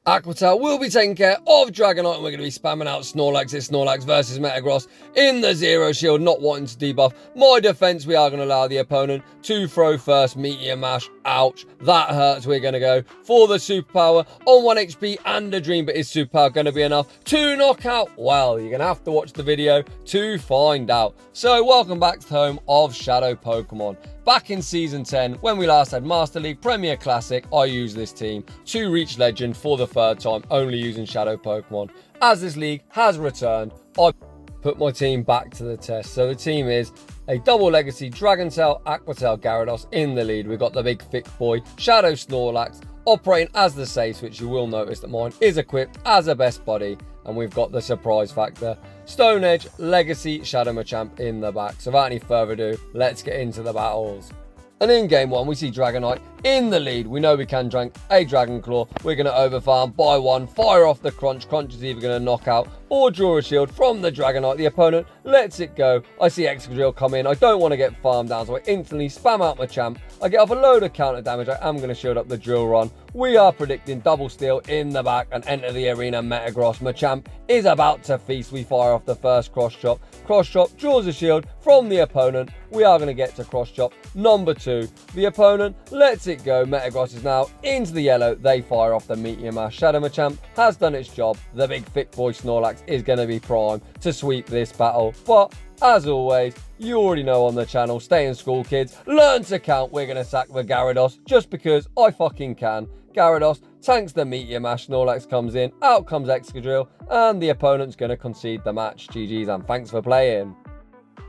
Aqua will be taking care of Dragonite, and we're going to be spamming out Snorlax. It's Snorlax versus Metagross in the zero shield, not wanting to debuff. My defense, we are going to allow the opponent to throw first. Meteor Mash, ouch, that hurts. We're going to go for the superpower on 1 HP and a dream, but is superpower going to be enough to knock out? Well, you're going to have to watch the video to find out. So welcome back to the home of Shadow Pokemon. Back in Season 10, when we last had Master League Premier Classic, I used this team to reach Legend for the third time, only using Shadow Pokemon. As this league has returned, I put my team back to the test. So the team is a double legacy Dragontail, Aquatail, Gyarados in the lead. We've got the big thick boy, Shadow Snorlax, operating as the safe, which you will notice that mine is equipped as a best buddy. And we've got the surprise factor, Stone Edge, Legacy, Shadow Machamp in the back. So without any further ado, let's get into the battles. And in game one, we see Dragonite in the lead. We know we can drink a Dragon Claw. We're going to overfarm by one, fire off the Crunch. Crunch is either going to knock out or draw a shield from the Dragonite. The opponent lets it go. I see Excadrill come in. I don't want to get farmed down, so I instantly spam out Machamp. I get off a load of counter damage. I am going to shield up the Drill Run. We are predicting double steal in the back and enter the arena. Metagross. Machamp is about to feast. We fire off the first cross chop. Cross chop draws a shield from the opponent. We are going to get to cross chop number 2. The opponent lets it go. Metagross is now into the yellow. They fire off the Meteor Mash. Shadow Machamp has done its job. The big thick boy Snorlax is going to be prime to sweep this battle. But as always, you already know on the channel, stay in school kids, learn to count. We're going to sack the Gyarados just because I fucking can. Gyarados tanks the Meteor Mash. Snorlax comes in. Out comes Excadrill. And the opponent's going to concede the match. GG's and thanks for playing.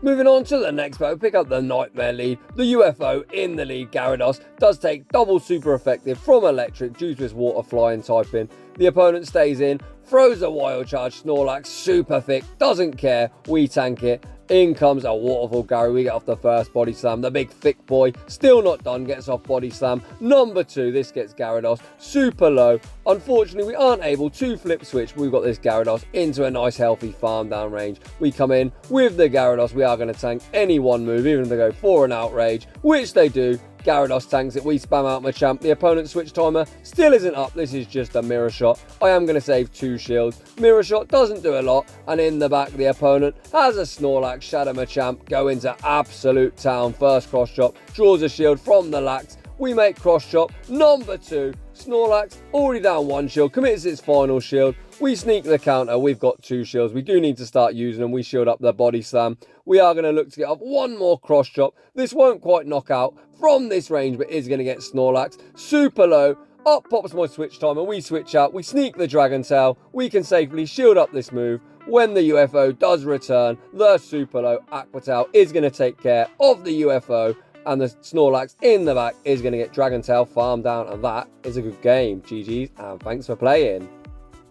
Moving on to the next battle, pick up the Nightmare lead. The UFO in the lead, Gyarados, does take double super effective from Electric due to his water flying typing. The opponent stays in, throws a wild charge. Snorlax, super thick, doesn't care. We tank it. In comes a Waterfall Gary. We get off the first body slam. The big thick boy, still not done, gets off body slam. Number 2, this gets Gyarados super low. Unfortunately, we aren't able to flip switch. We've got this Gyarados into a nice healthy farm down range. We come in with the Gyarados. We are going to tank any one move, even if they go for an outrage, which they do. Gyarados tanks it. We spam out Machamp. The opponent's switch timer still isn't up. This is just a mirror shot. I am going to save 2 shields. Mirror shot doesn't do a lot. And in the back, the opponent has a Snorlax. Shadow Machamp go into absolute town. First cross chop. Draws a shield from the Lax. We make cross chop number 2. Snorlax already down 1 shield. Commits its final shield. We sneak the counter. We've got 2 shields. We do need to start using them. We shield up the body slam. We are going to look to get off one more cross chop. This won't quite knock out from this range, but is going to get Snorlax super low. Up pops my switch timer. We switch out. We sneak the Dragontail. We can safely shield up this move. When the UFO does return, the super low Aquatail is going to take care of the UFO. And the Snorlax in the back is going to get Dragontail farmed down. And that is a good game. GG's and thanks for playing.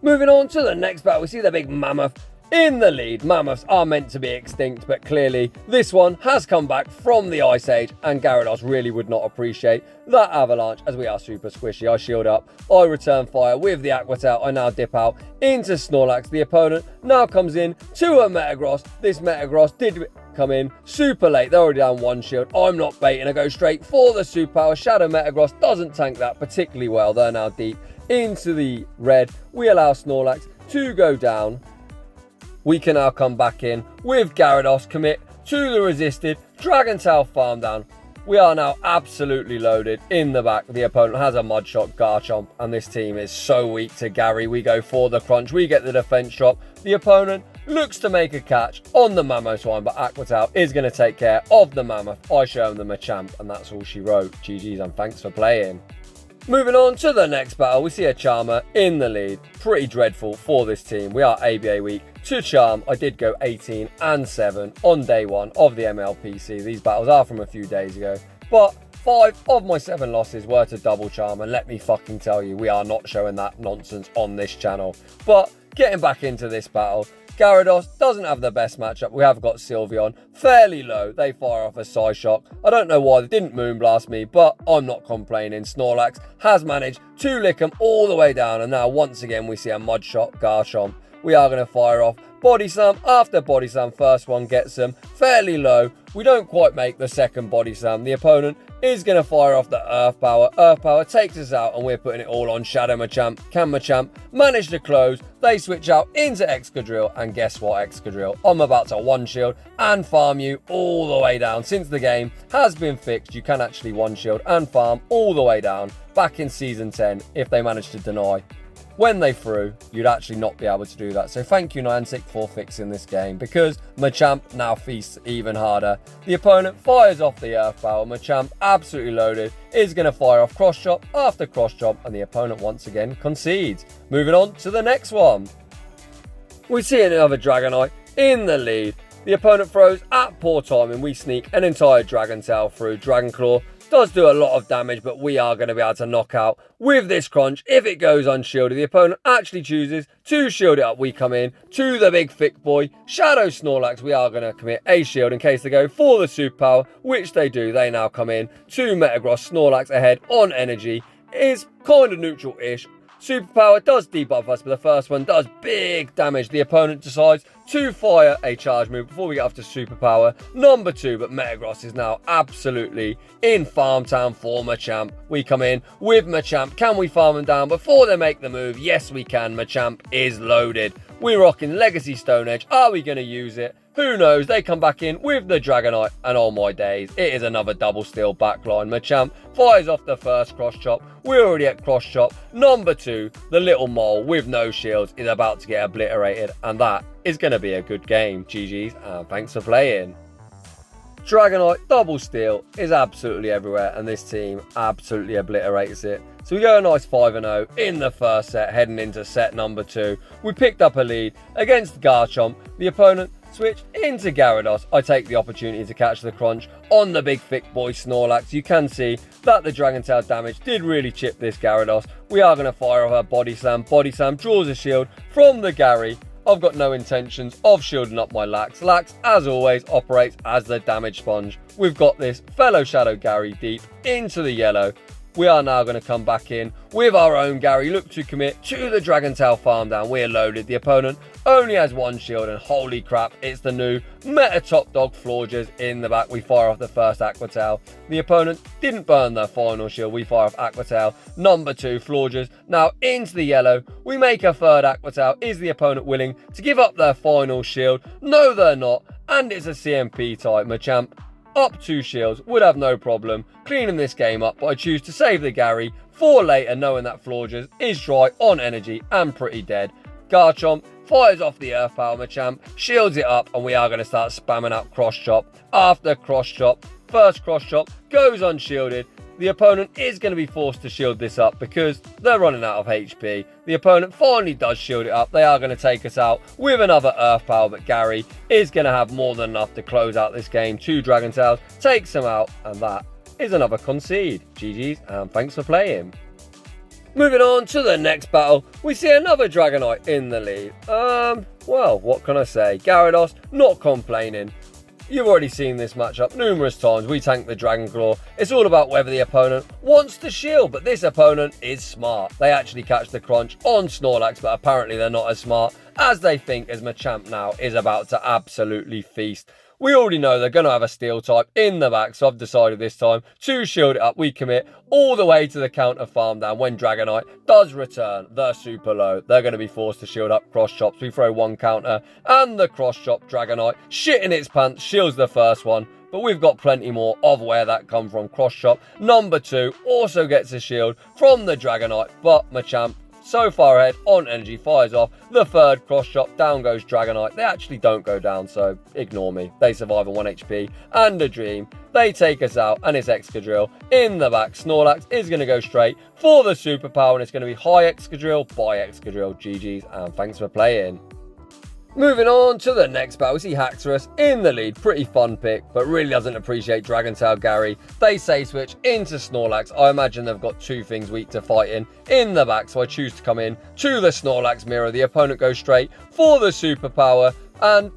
Moving on to the next battle, we see the big Mammoth in the lead. Mammoths are meant to be extinct, but clearly this one has come back from the Ice Age, and Gyarados really would not appreciate that avalanche as we are super squishy. I shield up, I return fire with the Aquatail. I now dip out into Snorlax. The opponent now comes in to a Metagross. This Metagross did come in super late. They're already down 1 shield. I'm not baiting. I go straight for the superpower. Shadow Metagross doesn't tank that particularly well. They're now deep into the red. We allow Snorlax to go down. We can now come back in with Gyarados, commit to the resisted Dragontail farm down. We are now absolutely loaded in the back. The opponent has a Mud Shot Garchomp, and this team is so weak to Gary. We go for the crunch. We get the defense shot. The opponent looks to make a catch on the Mammoth one, but Aquatail is going to take care of the Mammoth. I show him the Machamp, and that's all she wrote. GG's and thanks for playing. Moving on to the next battle, we see a Charmer in the lead. Pretty dreadful for this team. We are ABA weak to Charm. I did go 18 and 7 on day 1 of the MLPC. These battles are from a few days ago, but 5 of my 7 losses were to double Charm, and let me fucking tell you, we are not showing that nonsense on this channel. But getting back into this battle, Gyarados doesn't have the best matchup. We have got Sylveon fairly low. They fire off a Psyshock. I don't know why they didn't Moonblast me, but I'm not complaining. Snorlax has managed to lick them all the way down, and now once again we see a Mud Shot Garchomp. We are going to fire off Body Slam after Body Slam. First one gets them fairly low. We don't quite make the second Body Slam. The opponent is going to fire off the Earth Power. Earth Power takes us out, and we're putting it all on Shadow Machamp. Can Machamp manage to close? They switch out into Excadrill, and guess what, Excadrill? I'm about to one-shield and farm you all the way down. Since the game has been fixed, you can actually one-shield and farm all the way down. Back in Season 10, if they manage to deny when they threw, you'd actually not be able to do that. So thank you, Niantic, for fixing this game, because Machamp now feasts even harder. The opponent fires off the Earth Power. Machamp, absolutely loaded, is going to fire off Cross Chop after Cross Chop, and the opponent once again concedes. Moving on to the next one. We see another Dragonite in the lead. The opponent throws at poor timing. We sneak an entire Dragon Tail through. Dragon Claw does do a lot of damage, but we are going to be able to knock out with this crunch if it goes unshielded. The opponent actually chooses to shield it up. We come in to the big thick boy, Shadow Snorlax. We are going to commit a shield in case they go for the superpower, which they do. They now come in to Metagross. Snorlax ahead on energy is kind of neutral-ish. Superpower does debuff us, but the first one does big damage. The opponent decides to fire a charge move before we get up to Superpower number 2, but Metagross is now absolutely in Farm Town for Machamp. We come in with Machamp. Can we farm them down before they make the move? Yes, we can. Machamp is loaded. We're rocking Legacy Stone Edge. Are we going to use it? Who knows? They come back in with the Dragonite, and oh my days, it is another double steal backline. Machamp fires off the first Cross Chop. We're already at Cross Chop number 2. The little mole with no shields is about to get obliterated, and that is going to be a good game. GG's, and thanks for playing. Dragonite double steal is absolutely everywhere, and this team absolutely obliterates it. So we go a nice 5-0 in the first set, heading into set number 2. We picked up a lead against Garchomp. The opponent switch into Gyarados. I take the opportunity to catch the crunch on the big thick boy Snorlax. You can see that the Dragon Tail damage did really chip this Gyarados. We are going to fire off a Body Slam. Body Slam draws a shield from the Gary. I've got no intentions of shielding up my Lax. Lax, as always, operates as the damage sponge. We've got this fellow Shadow Gary deep into the yellow. We are now going to come back in with our own Gary. Look to commit to the Dragon Tail farm down. We're loaded. The opponent only has one shield, and holy crap, it's the new Meta Top Dog Florges in the back. We fire off the first Aqua Tail. The opponent didn't burn their final shield. We fire off Aqua Tail number 2, Florges. Now into the yellow. We make a third Aqua Tail. Is the opponent willing to give up their final shield? No, they're not. And it's a CMP type. Machamp up 2 shields, would have no problem cleaning this game up, but I choose to save the Gary for later, knowing that Florges is dry on energy and pretty dead. Garchomp fires off the Earth Power. Machamp shields it up, and we are going to start spamming out Cross Chop after Cross Chop. First Cross Chop goes unshielded. The opponent is going to be forced to shield this up because they're running out of HP. The opponent finally does shield it up. They are going to take us out with another Earth Power, but Gary is going to have more than enough to close out this game. 2 Dragon Tails takes them out, and that is another concede. GG's, and thanks for playing. Moving on to the next battle, we see another Dragonite in the lead. Well, what can I say? Gyarados, not complaining. You've already seen this matchup numerous times. We tank the Dragon Claw. It's all about whether the opponent wants to shield, but this opponent is smart. They actually catch the crunch on Snorlax, but apparently they're not as smart as they think, as Machamp now is about to absolutely feast. We already know they're going to have a steel type in the back, so I've decided this time to shield it up. We commit all the way to the counter farm down. When Dragonite does return, they're super low. They're going to be forced to shield up Cross Chops. We throw 1 counter, and the Cross Chop Dragonite, shit in its pants, shields the first one. But we've got plenty more of where that come from. Cross Chop number 2 also gets a shield from the Dragonite, but Machamp, so far ahead on energy, fires off the third Cross Chop. Down goes Dragonite. They actually don't go down, so ignore me. They survive on 1 HP and a dream. They take us out, and it's Excadrill in the back. Snorlax is going to go straight for the superpower, and it's going to be high Excadrill by Excadrill. GG's, and thanks for playing. Moving on to the next battle, we see Haxorus in the lead. Pretty fun pick, but really doesn't appreciate Dragon Tail Gary. They say switch into Snorlax. I imagine they've got 2 things weak to fight in the back, so I choose to come in to the Snorlax mirror. The opponent goes straight for the superpower, and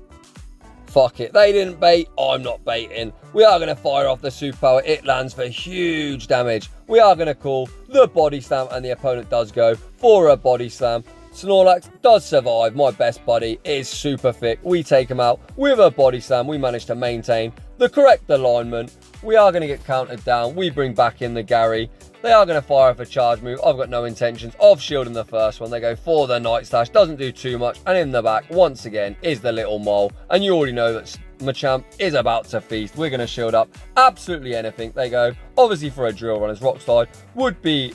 fuck it, they didn't bait, I'm not baiting. We are going to fire off the superpower. It lands for huge damage. We are going to call the Body Slam, and the opponent does go for a Body Slam. Snorlax does survive. My best buddy is super thick. We take him out with a Body Slam. We manage to maintain the correct alignment. We are going to get countered down. We bring back in the Gary. They are going to fire off a charge move. I've got no intentions of shielding the first one. They go for the Night Slash. Doesn't do too much. And in the back, once again, is the little mole. And you already know that Machamp is about to feast. We're going to shield up absolutely anything. They go, obviously for a drill run, as Rock Slide would be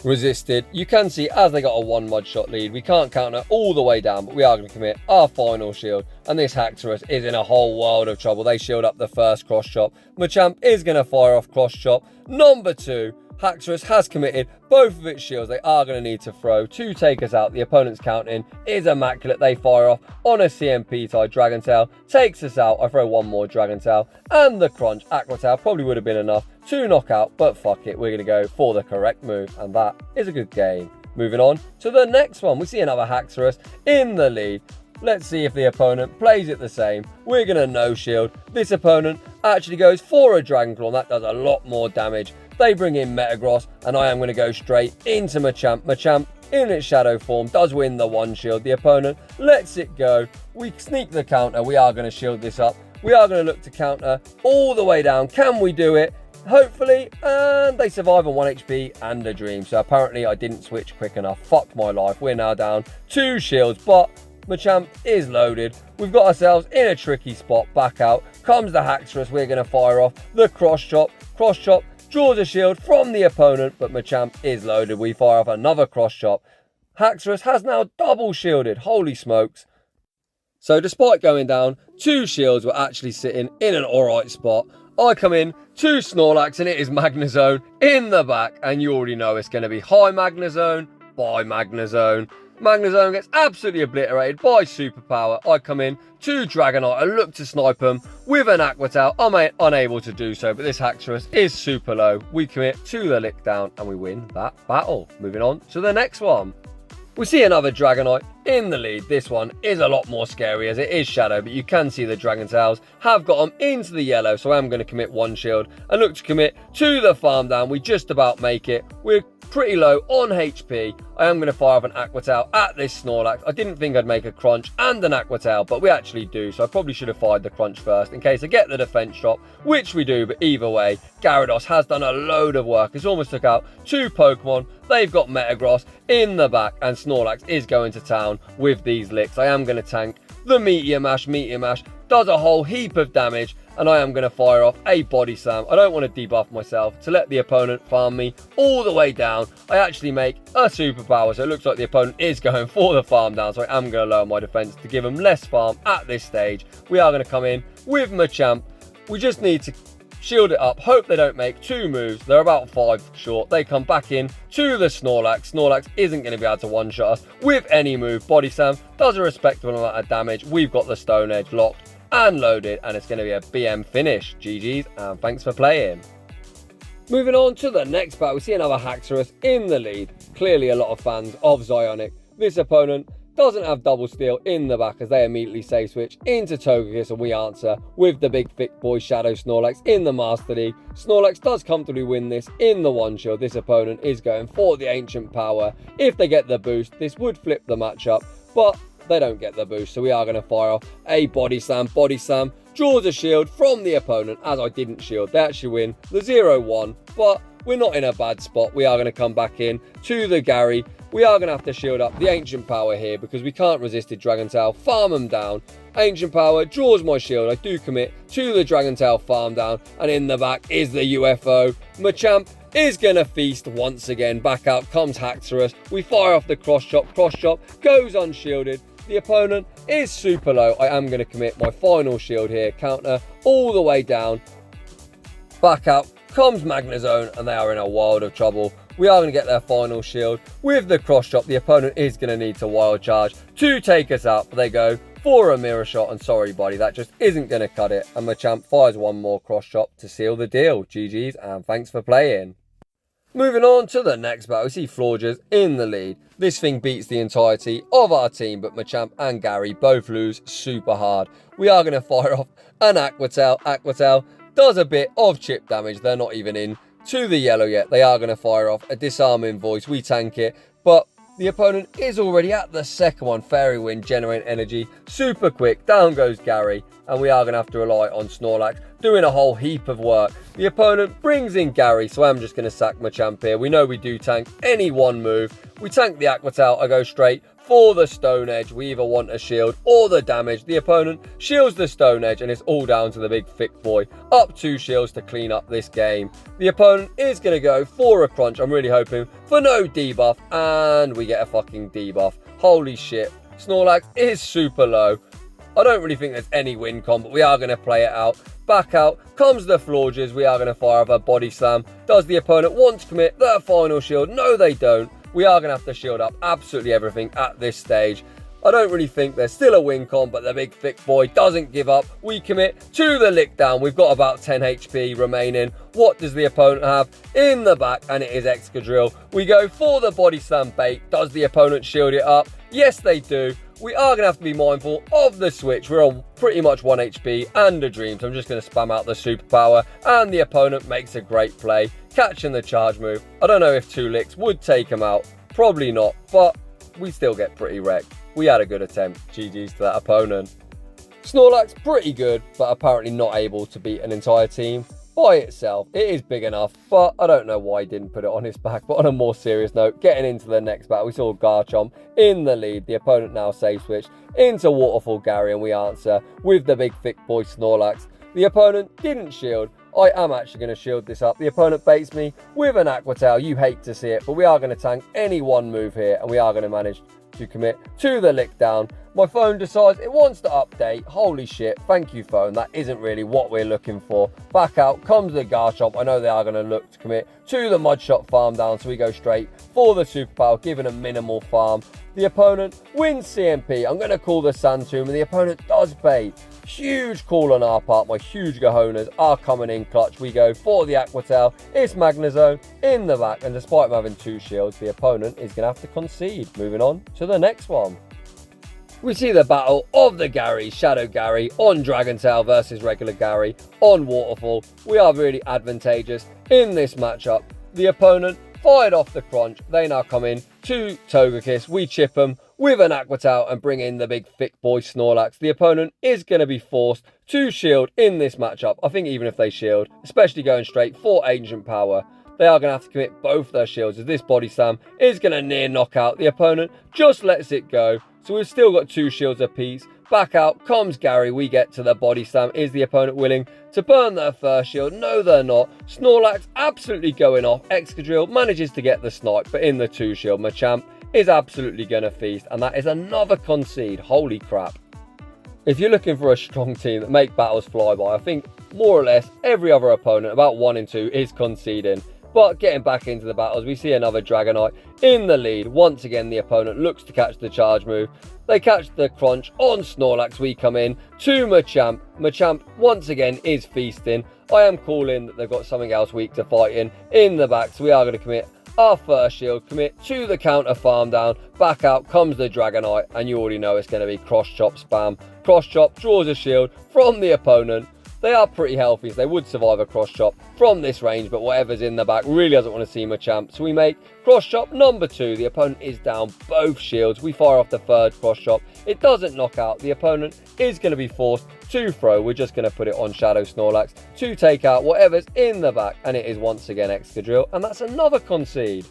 resisted. You can see as they got a 1 mud shot lead, we can't counter all the way down, but we are going to commit our final shield. And this Haxorus is in a whole world of trouble. They shield up the first cross chop. Machamp is going to fire off cross chop. Number 2. Haxorus has committed both of its shields. They are going to need to throw to take us out. The opponent's counting is immaculate. They fire off on a CMP type Dragon Tail. Takes us out. I throw one more Dragon Tail. And the Crunch Aqua Tail probably would have been enough to knock out. But fuck it. We're going to go for the correct move. And that is a good game. Moving on to the next one. We see another Haxorus in the lead. Let's see if the opponent plays it the same. We're going to no shield. This opponent actually goes for a Dragon Claw. And that does a lot more damage. They bring in Metagross, and I am going to go straight into Machamp. Machamp, in its shadow form, does win the 1 shield. The opponent lets it go. We sneak the counter. We are going to shield this up. We are going to look to counter all the way down. Can we do it? Hopefully. And they survive on 1 HP and a dream. So apparently I didn't switch quick enough. Fuck my life. We're now down 2 shields, but Machamp is loaded. We've got ourselves in a tricky spot. Back out comes the Haxorus. We're going to fire off the cross chop. Cross chop draws a shield from the opponent, but Machamp is loaded. We fire off another cross chop. Haxorus has now double shielded. Holy smokes. So despite going down 2 shields, we're actually sitting in an alright spot. I come in to Snorlax, and it is Magnezone in the back, and you already know it's going to be high Magnezone, by Magnezone. Magnezone gets absolutely obliterated by Superpower. I come in to Dragonite. I look to snipe him with an Aqua Tail. I'm unable to do so, but this Haxorus is super low. We commit to the lick down, and we win that battle. Moving on to the next one. We see another Dragonite in the lead. This one is a lot more scary as it is Shadow, but you can see the Dragon Tails have got them into the yellow, so I'm going to commit 1 shield and look to commit to the farm down. We just about make it. We're pretty low on HP. I am going to fire off an Aqua Tail at this Snorlax. I didn't think I'd make a Crunch and an Aqua Tail, but we actually do, so I probably should have fired the Crunch first in case I get the defense shot, which we do, but either way, Gyarados has done a load of work. It's almost took out 2 Pokemon. They've got Metagross in the back, and Snorlax is going to town with these licks. I am going to tank the Meteor Mash. Meteor Mash does a whole heap of damage, and I am going to fire off a Body Slam. I don't want to debuff myself to let the opponent farm me all the way down. I actually make a Superpower, so it looks like the opponent is going for the farm down, so I am going to lower my defense to give them less farm at this stage. We are going to come in with Machamp. We just need to shield it up, hope they don't make 2 moves. They're about 5 short. They come back in to the Snorlax. Snorlax isn't going to be able to one-shot us with any move. Body Slam does a respectable amount of damage. We've got the Stone Edge locked and loaded, and it's going to be a BM finish. GG's, and thanks for playing. Moving on to the next battle, we see another Haxorus in the lead. Clearly a lot of fans of Zionic. This opponent doesn't have double steal in the back as they immediately save switch into Togekiss, and we answer with the big thick boy Shadow Snorlax in the Master League. Snorlax does comfortably win this in the 1 shield. This opponent is going for the Ancient Power. If they get the boost, this would flip the matchup, but they don't get the boost, so we are going to fire off a Body Slam. Body Slam draws a shield from the opponent as I didn't shield. They actually win the 0-1, but we're not in a bad spot. We are going to come back in to the Gary. We are going to have to shield up the Ancient Power here because we can't resist the Dragon Tail. Farm them down. Ancient Power draws my shield. I do commit to the Dragon Tail farm down, and in the back is the UFO. Machamp is going to feast once again. Back out comes Haxorus. We fire off the cross chop. Cross chop goes unshielded. The opponent is super low. I am going to commit my final shield here. Counter all the way down. Back out comes Magnezone, and they are in a world of trouble. We are going to get their final shield with the cross chop. The opponent is going to need to wild charge to take us out, but they go for a mirror shot, and sorry buddy, that just isn't going to cut it. And Machamp fires 1 more cross chop to seal the deal. GG's, and thanks for playing. Moving on to the next battle, we see Florges in the lead. This thing beats the entirety of our team, but Machamp and Gary both lose super hard. We are going to fire off an Aqua Tail. Aqua Tail does a bit of chip damage. They're not even in to the yellow yet. They are going to fire off a Disarming Voice. We tank it, but the opponent is already at the second one. Fairy Wind, generate energy super quick. Down goes Gary, and we are going to have to rely on Snorlax doing a whole heap of work. The opponent brings in Gary, so I'm just going to sack Machamp here. We know we do tank any one move. We tank the Aqua Tail, I go straight for the Stone Edge. We either want a shield or the damage. The opponent shields the Stone Edge, and it's all down to the big thick boy. Up 2 shields to clean up this game. The opponent is going to go for a crunch. I'm really hoping for no debuff, and we get a fucking debuff. Holy shit. Snorlax is super low. I don't really think there's any win con, but we are going to play it out. Back out comes the Florges. We are going to fire up a Body Slam. Does the opponent want to commit their final shield? No, they don't. We are going to have to shield up absolutely everything at this stage. I don't really think there's still a win con, but the big thick boy doesn't give up. We commit to the lick down. We've got about 10 HP remaining. What does the opponent have in the back? And it is Excadrill. We go for the Body Slam bait. Does the opponent shield it up? Yes, they do. We are going to have to be mindful of the switch. We're on pretty much 1 HP and a dream, so I'm just going to spam out the superpower, and the opponent makes a great play, catching the charge move. I don't know if 2 licks would take him out. Probably not, but we still get pretty wrecked. We had a good attempt. GG's to that opponent. Snorlax, pretty good, but apparently not able to beat an entire team by itself. It is big enough, but I don't know why he didn't put it on his back. But on a more serious note, getting into the next battle, we saw Garchomp in the lead. The opponent now save switch into Waterfall Gary, and we answer with the big thick boy Snorlax. The opponent didn't shield. I am actually going to shield this up. The opponent baits me with an Aqua Tail. You hate to see it, but we are going to tank any one move here, and we are going to manage to commit to the lick down. My phone decides it wants to update. Holy shit, thank you phone, that isn't really what we're looking for. Back out comes the Garchomp. I know they are going to look to commit to the Mudshot farm down, so we go straight for the superpower, giving a minimal farm. The opponent wins CMP. I'm going to call the Sand Tomb, and the opponent does bait. Huge call on our part. My huge cojones are coming in clutch. We go for the Aqua Tail. It's Magnezone in the back, and despite him having 2 shields, the opponent is going to have to concede. Moving on to the next one. We see the battle of the Gary, Shadow Gary on Dragon Tail versus regular Gary on Waterfall. We are really advantageous in this matchup. The opponent fired off the crunch. They now come in to Togekiss. We chip them with an Aqua Tail and bring in the big thick boy Snorlax. The opponent is going to be forced to shield in this matchup. I think even if they shield, especially going straight for Ancient Power, they are going to have to commit both their shields, as this Body Slam is going to near knock out. The opponent just lets it go. So we've still got 2 shields apiece. Back out comes Gary. We get to the Body Slam. Is the opponent willing to burn their first shield? No, they're not. Snorlax absolutely going off. Excadrill manages to get the snipe, but in the 2 shield, Machamp is absolutely going to feast. And that is another concede. Holy crap. If you're looking for a strong team that make battles fly by, I think more or less every other opponent, about 1 in 2, is conceding. But getting back into the battles, we see another Dragonite in the lead. Once again, the opponent looks to catch the charge move. They catch the crunch on Snorlax. We come in to Machamp. Machamp, once again, is feasting. I am calling that they've got something else weak to fight in the back. So we are going to commit our first shield, commit to the counter farm down. Back out comes the Dragonite, and you already know it's going to be cross chop spam. Cross chop draws a shield from the opponent. They are pretty healthy, so they would survive a cross chop from this range, but whatever's in the back really doesn't want to see Machamp. So we make cross chop number 2. The opponent is down both shields. We fire off the 3rd cross chop. It doesn't knock out. The opponent is going to be forced to throw. We're just going to put it on Shadow Snorlax to take out whatever's in the back, and it is once again Excadrill, and that's another concede.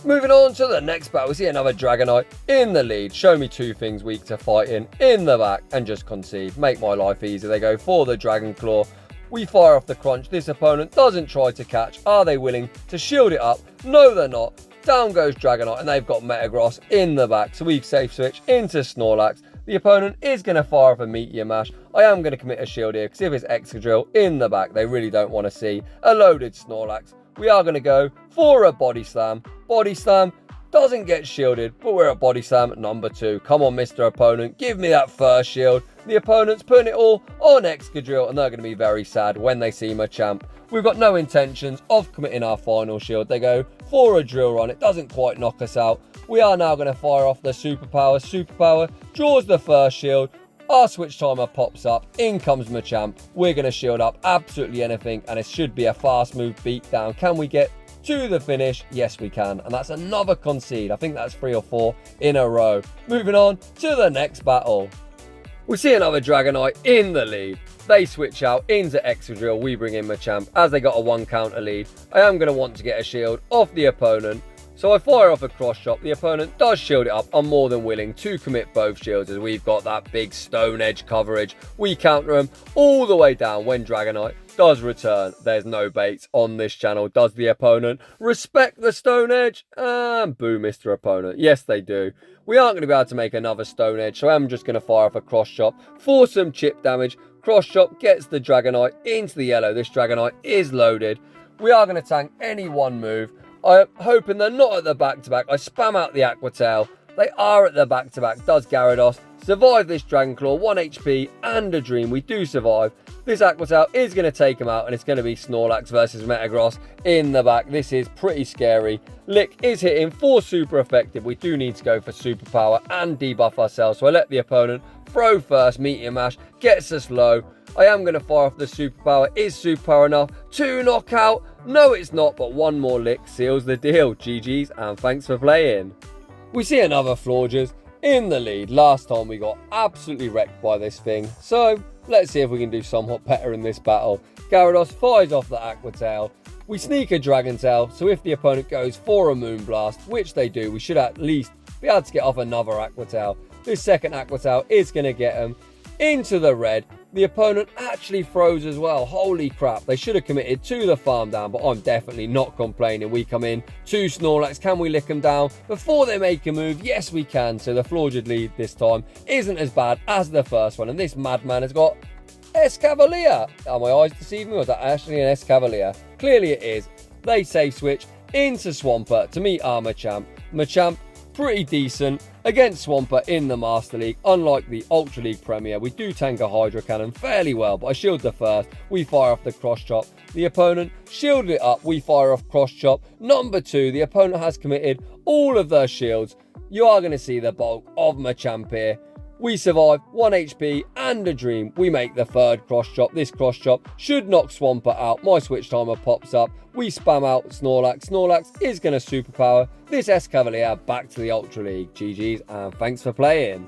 Moving on to the next battle, we see another Dragonite in the lead. Show me 2 things weak to fight in the back, and just concede. Make my life easy. They go for the Dragon Claw. We fire off the crunch. This opponent doesn't try to catch. Are they willing to shield it up? No, they're not. Down goes Dragonite, and they've got Metagross in the back. So we've safe switch into Snorlax. The opponent is going to fire off a Meteor Mash. I am going to commit a shield here, because if it's Excadrill in the back, they really don't want to see a loaded Snorlax. We are going to go for a Body Slam. Body Slam doesn't get shielded, but we're at Body Slam number 2. Come on, Mr. Opponent, give me that first shield. The opponent's putting it all on Excadrill, and they're going to be very sad when they see Machamp. We've got no intentions of committing our final shield. They go for a Drill Run. It doesn't quite knock us out. We are now going to fire off the Superpower. Superpower draws the first shield. Our switch timer pops up. In comes Machamp. We're going to shield up absolutely anything, and it should be a fast move beatdown. Can we get to the finish? Yes, we can. And that's another concede. I think that's 3 or 4 in a row. Moving on to the next battle. We see another Dragonite in the lead. They switch out into Excadrill. We bring in Machamp as they got a 1 counter lead. I am going to want to get a shield off the opponent. So I fire off a cross chop. The opponent does shield it up. I'm more than willing to commit both shields as we've got that big stone edge coverage. We counter them all the way down when Dragonite does return. There's no baits on this channel. Does the opponent respect the stone edge? And boo, Mr. Opponent. Yes, they do. We aren't going to be able to make another stone edge, so I'm just going to fire off a cross chop for some chip damage. Cross chop gets the Dragonite into the yellow. This Dragonite is loaded. We are going to tank any one move. I'm hoping they're not at the back-to-back. I spam out the Aqua Tail. They are at the back-to-back. Does Gyarados survive this Dragon Claw? 1 HP and a Dream. We do survive. This Aqua Tail is going to take him out, and it's going to be Snorlax versus Metagross in the back. This is pretty scary. Lick is hitting for super effective. We do need to go for superpower and debuff ourselves, so I let the opponent throw first. Meteor Mash gets us low. I am going to fire off the superpower. Is superpower enough to knock out? No, it's not, but one more lick seals the deal. GG's, and thanks for playing. We see another Florges in the lead. Last time we got absolutely wrecked by this thing, so let's see if we can do somewhat better in this battle. Gyarados fires off the Aqua Tail. We sneak a Dragon Tail, so if the opponent goes for a Moonblast, which they do, we should at least be able to get off another Aqua Tail. This second Aqua Tail is going to get him into the red. The opponent actually froze as well. Holy crap. They should have committed to the farm down, but I'm definitely not complaining. We come in to Snorlax. Can we lick them down before they make a move? Yes, we can. So the Florges lead this time isn't as bad as the first one. And this madman has got Escavalier. Are my eyes deceiving me? Or is that actually an Escavalier? Clearly it is. They safe switch into Swampert to meet our Machamp. Machamp, pretty decent against Swampert in the Master League. Unlike the Ultra League Premier, we do tank a Hydro Cannon fairly well, but I shield the first. We fire off the Cross Chop. The opponent shielded it up. We fire off Cross Chop. Number 2, the opponent has committed all of their shields. You are going to see the bulk of Machamp here. We survive 1 HP and a Dream. We make the third Cross Chop. This Cross Chop should knock Swampert out. My switch timer pops up. We spam out Snorlax. Snorlax is going to superpower this Escavalier back to the Ultra League. GG's, and thanks for playing.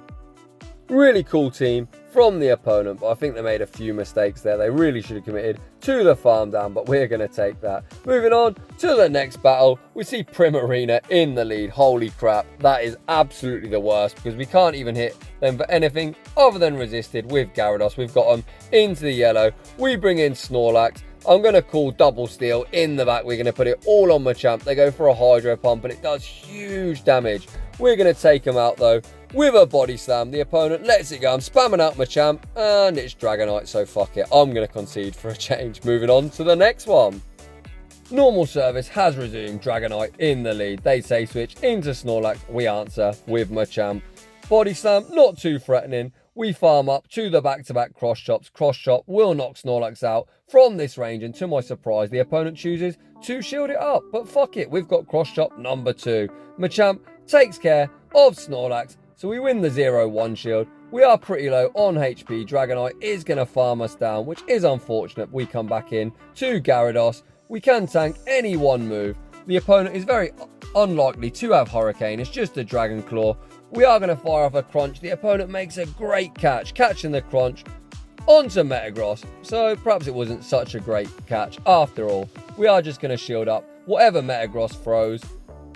Really cool team from the opponent, but I think they made a few mistakes there. They really should have committed to the farm down, but we're going to take that. Moving on to the next battle, we see Primarina in the lead. Holy crap, that is absolutely the worst because we can't even hit them for anything other than resisted with Gyarados. We've got them into the yellow. We bring in Snorlax. I'm going to call double steal in the back. We're going to put it all on Machamp. They go for a Hydro Pump and it does huge damage. We're going to take him out though with a Body Slam. The opponent lets it go. I'm spamming out Machamp and it's Dragonite, so fuck it. I'm going to concede for a change. Moving on to the next one. Normal service has resumed. Dragonite in the lead. They say switch into Snorlax. We answer with Machamp. Body Slam, not too threatening. We farm up to the back-to-back Cross Chops. Cross Chop will knock Snorlax out from this range, and to my surprise, the opponent chooses to shield it up. But fuck it, we've got Cross Chop number 2. Machamp takes care of Snorlax, so we win the 0-1 shield. We are pretty low on HP. Dragonite is going to farm us down, which is unfortunate. We come back in to Gyarados. We can tank any one move. The opponent is very unlikely to have Hurricane. It's just a Dragon Claw. We are going to fire off a Crunch. The opponent makes a great catch, catching the Crunch onto Metagross. So perhaps it wasn't such a great catch after all. We are just going to shield up whatever Metagross throws.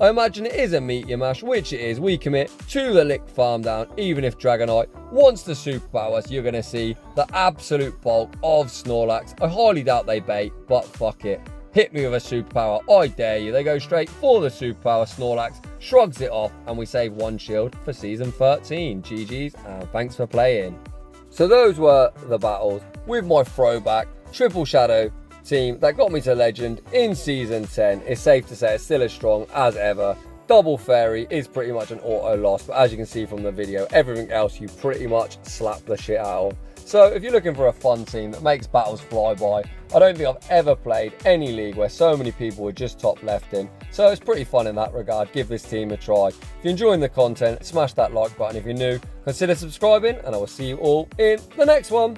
I imagine it is a Meteor Mash, which it is. We commit to the Lick farm down. Even if Dragonite wants to superpower us, you're going to see the absolute bulk of Snorlax. I highly doubt they bait, but fuck it. Hit me with a superpower, I dare you. They go straight for the superpower. Snorlax shrugs it off, and we save 1 shield for Season 13. GG's, and thanks for playing. So those were the battles with my throwback Triple Shadow team that got me to Legend in Season 10. It's safe to say it's still as strong as ever. Double Fairy is pretty much an auto loss, but as you can see from the video, everything else you pretty much slap the shit out of. So if you're looking for a fun team that makes battles fly by, I don't think I've ever played any league where so many people were just top left in. So it's pretty fun in that regard. Give this team a try. If you're enjoying the content, smash that like button. If you're new, consider subscribing, and I will see you all in the next one.